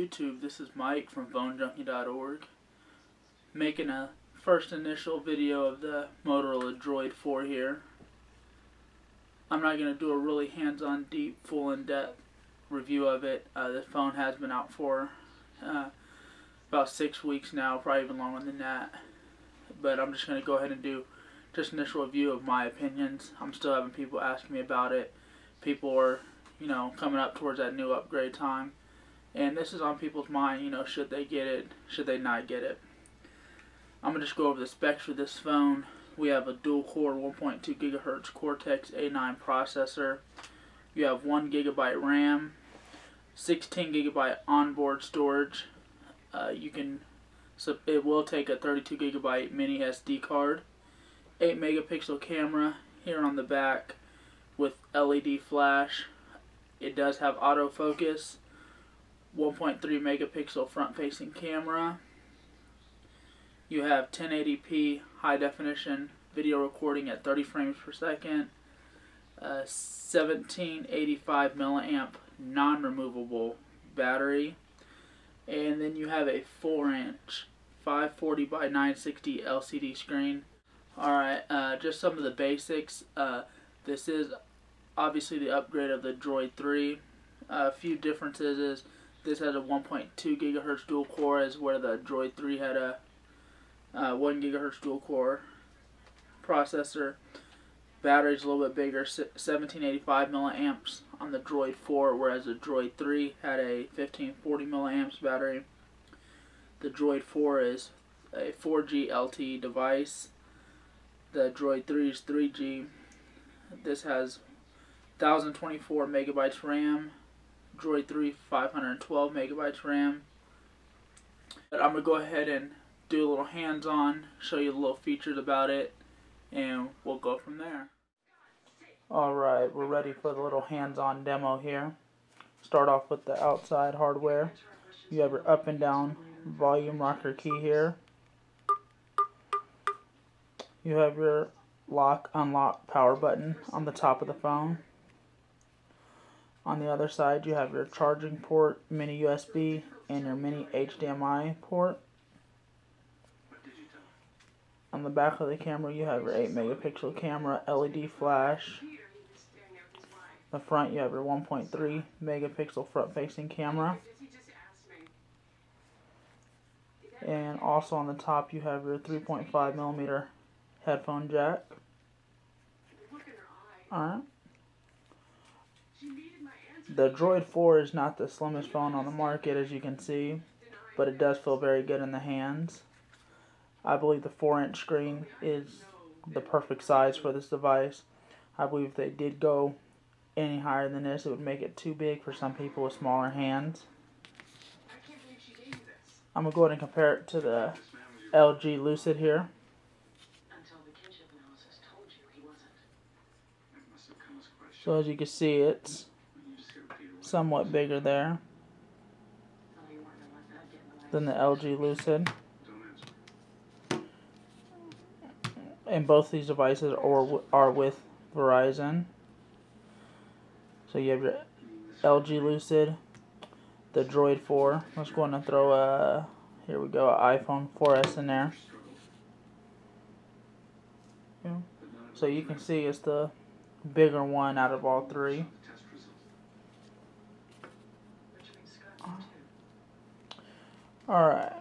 YouTube, this is Mike from PhoneJunkie.org, making a first initial video of the Motorola Droid 4 here. I'm not going to do a really hands-on, deep, full, in-depth review of it. This phone has been out for about 6 weeks now, probably even longer than that. But I'm just going to go ahead and do just an initial review of my opinions. I'm still having people ask me about it. People are, coming up towards that new upgrade time. And this is on people's mind, should they get it, should they not get it. I'm going to just go over the specs for this phone. We have a dual-core 1.2 GHz Cortex A9 processor. You have 1 GB RAM, 16 GB onboard storage. It will take a 32 GB mini SD card. 8 megapixel camera here on the back with LED flash. It does have autofocus. 1.3 megapixel front-facing camera. You have 1080p high definition video recording at 30 frames per second. 1785 milliamp non-removable battery, and then you have a 4-inch 540 by 960 LCD screen. Alright, just some of the basics. This is obviously the upgrade of the Droid 3. A few differences is this has a 1.2 GHz dual core, as where the Droid 3 had a 1 GHz dual core processor. Battery's a little bit bigger, 1785 milliamps on the Droid 4, whereas the Droid 3 had a 1540 milliamps battery. The Droid 4 is a 4G LTE device. The Droid 3 is 3G. This has 1024 megabytes RAM. Droid 3 512 megabytes RAM. But I'm going to go ahead and do a little hands-on, show you the little features about it, and we'll go from there. Alright, we're ready for the little hands-on demo here. Start off with the outside hardware. You have your up and down volume rocker key here. You have your lock, unlock power button on the top of the phone. On the other side, you have your charging port, mini USB, and your mini HDMI port. On the back of the camera, you have your 8 megapixel camera, LED flash. The front, you have your 1.3 megapixel front-facing camera. And also on the top, you have your 3.5 millimeter headphone jack. Alright. The Droid 4 is not the slimmest phone on the market, as you can see, but it does feel very good in the hands. I believe the 4-inch screen is the perfect size for this device. I believe if they did go any higher than this, it would make it too big for some people with smaller hands. I'm going to go ahead and compare it to the LG Lucid here. So as you can see, it's somewhat bigger there than the LG Lucid. And both these devices are with Verizon. So you have your LG Lucid, the Droid 4. Let's go ahead and throw here we go, an iPhone 4S in there. So you can see it's the bigger one out of all three. Alright,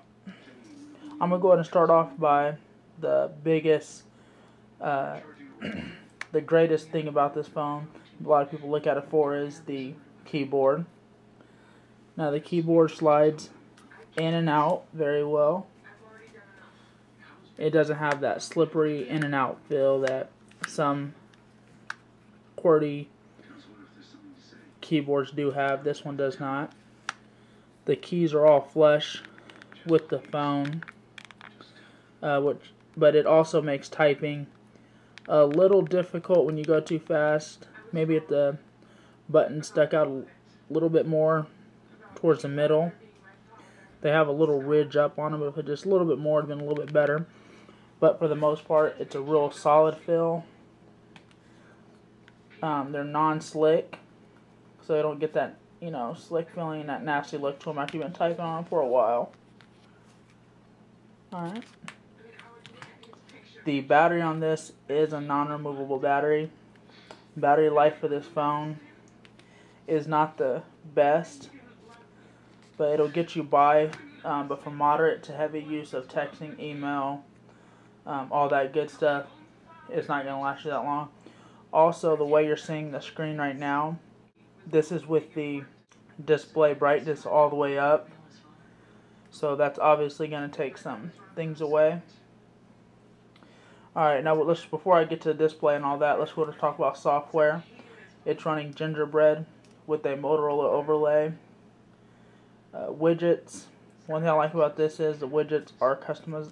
I'm going to go ahead and start off by the biggest, the greatest thing about this phone. A lot of people look at it for is the keyboard. Now the keyboard slides in and out very well. It doesn't have that slippery in and out feel that some QWERTY keyboards do have. This one does not. The keys are all flush with the phone, but it also makes typing a little difficult when you go too fast. Maybe if the button stuck out a little bit more towards the middle. They have a little ridge up on them, but if it just a little bit more, it would have been a little bit better. But for the most part, it's a real solid feel. They're non-slick, so they don't get that, you know, slick feeling, that nasty look to them after you've been typing on them for a while. Alright. The battery on this is a non-removable battery. Battery life for this phone is not the best, but it'll get you by. But for moderate to heavy use of texting, email, all that good stuff, it's not going to last you that long. Also, the way you're seeing the screen right now, this is with the display brightness all the way up. So that's obviously going to take some things away. Alright, now before I get to the display and all that, let's go to talk about software. It's running Gingerbread with a Motorola overlay. Widgets. One thing I like about this is the widgets are a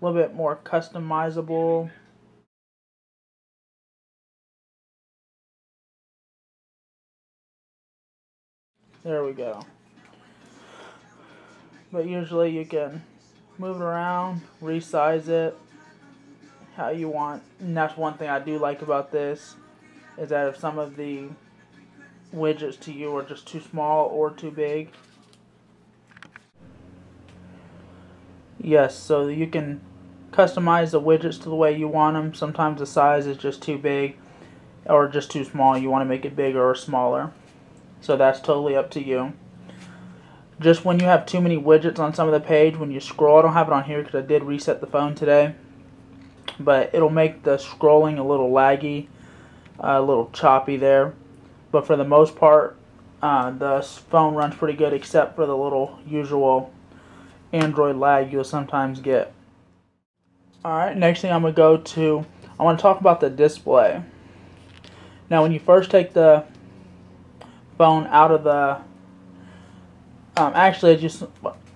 little bit more customizable. There we go. But usually you can move it around, resize it how you want. And that's one thing I do like about this, is that if some of the widgets to you are just too small or too big. Yes, so you can customize the widgets to the way you want them. Sometimes the size is just too big or just too small. You want to make it bigger or smaller. So that's totally up to you. Just when you have too many widgets on some of the page, when you scroll, I don't have it on here because I did reset the phone today, but it'll make the scrolling a little laggy, a little choppy there. But for the most part, the phone runs pretty good, except for the little usual Android lag you'll sometimes get. Alright, next thing I want to talk about the display. Now when you first take the phone out of the, I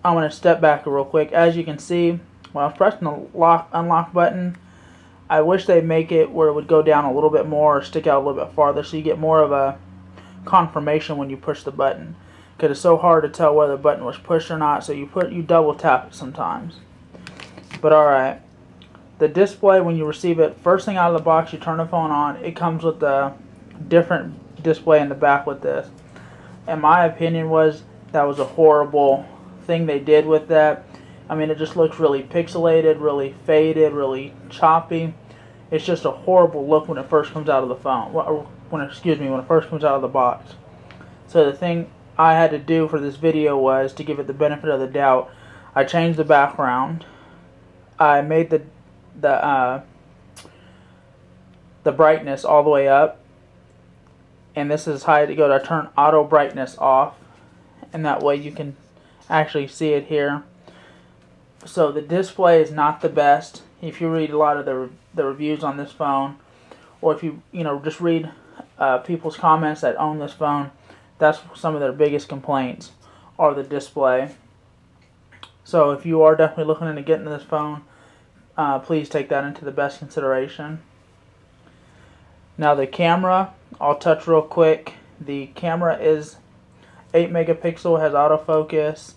want to step back real quick. As you can see, when I was pressing the unlock button, I wish they'd make it where it would go down a little bit more or stick out a little bit farther, so you get more of a confirmation when you push the button. Because it's so hard to tell whether the button was pushed or not, so you double tap it sometimes. But alright, the display, when you receive it, first thing out of the box, you turn the phone on, it comes with a different display in the back with this. And my opinion was that was a horrible thing they did with that. I mean, it just looks really pixelated, really faded, really choppy. It's just a horrible look when it first comes out of the phone. When it first comes out of the box. So the thing I had to do for this video was to give it the benefit of the doubt. I changed the background. I made the brightness all the way up, and this is how to go to turn auto brightness off, and that way you can actually see it here. So the display is not the best. If you read a lot of the reviews on this phone, or if you just read people's comments that own this phone, that's some of their biggest complaints are the display. So if you are definitely looking into getting this phone, please take that into the best consideration. Now the camera, I'll touch real quick. The camera is 8 megapixel, has autofocus,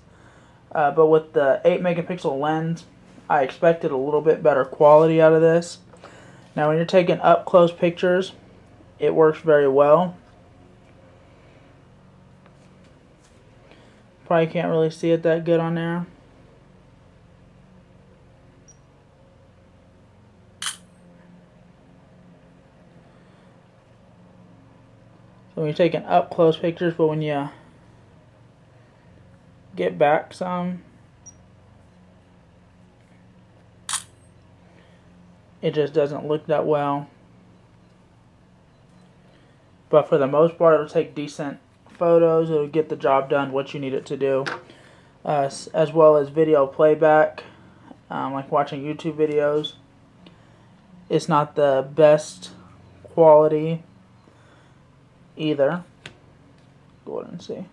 but with the 8 megapixel lens, I expected a little bit better quality out of this. Now when you're taking up close pictures, it works very well. Probably can't really see it that good on there. So when you're taking up close pictures, but when you get back some, it just doesn't look that well. But for the most part, it'll take decent photos. It'll get the job done what you need it to do, as well as video playback, like watching YouTube videos. It's not the best quality either. Go ahead and see.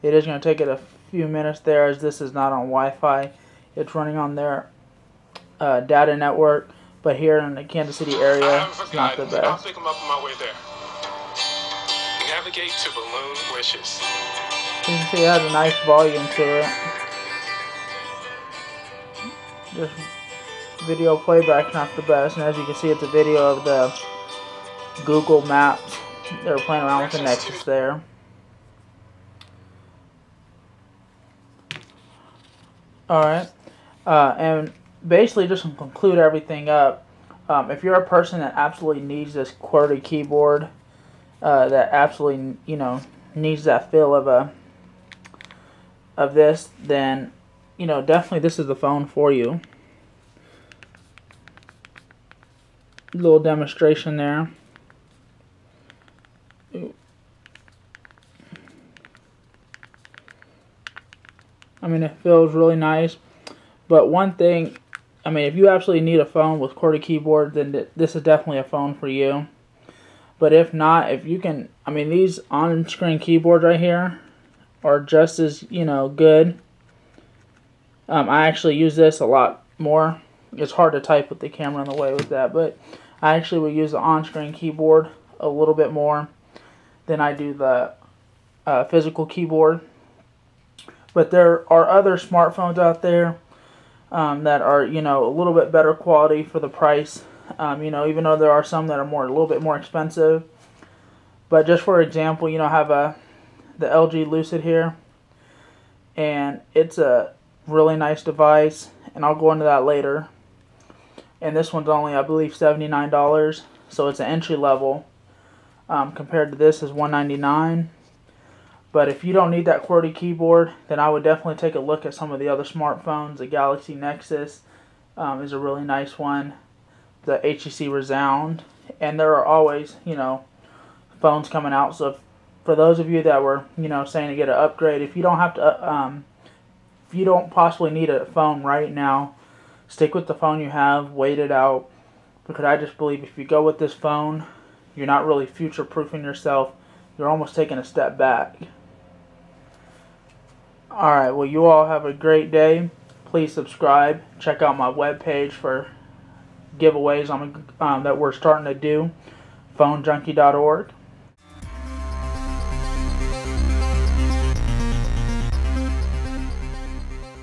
It is going to take it a few minutes there, as this is not on Wi-Fi. It's running on their data network, but here in the Kansas City area, it's not the best. I'll pick them up on my way there. Navigate to Balloon Wishes. You can see it has a nice volume to it. Just video playback, not the best, and as you can see, it's a video of the Google Maps They were playing around with the Nexus there. Alright. And basically, just to conclude everything up, if you're a person that absolutely needs this QWERTY keyboard, that absolutely, needs that feel of this, then, definitely this is the phone for you. Little demonstration there. I mean, it feels really nice. But one thing, I mean, if you absolutely need a phone with QWERTY keyboard, then this is definitely a phone for you. But if not, if you can, I mean, these on-screen keyboards right here are just as, good. I actually use this a lot more. It's hard to type with the camera in the way with that, but I actually will use the on-screen keyboard a little bit more than I do the physical keyboard. But there are other smartphones out there that are, a little bit better quality for the price. Even though there are some that are a little bit more expensive. But just for example, I have the LG Lucid here, and it's a really nice device, and I'll go into that later. And this one's only, I believe, $79, so it's an entry level. Compared to this is $199. But if you don't need that QWERTY keyboard, then I would definitely take a look at some of the other smartphones. The Galaxy Nexus is a really nice one. The HTC Resound, and there are always, phones coming out. So for those of you that were, saying to get an upgrade, if you don't have to, if you don't possibly need a phone right now, stick with the phone you have, wait it out, because I just believe if you go with this phone, you're not really future-proofing yourself. You're almost taking a step back. Alright, well, you all have a great day. Please subscribe. Check out my webpage for giveaways that we're starting to do, phonejunkie.org.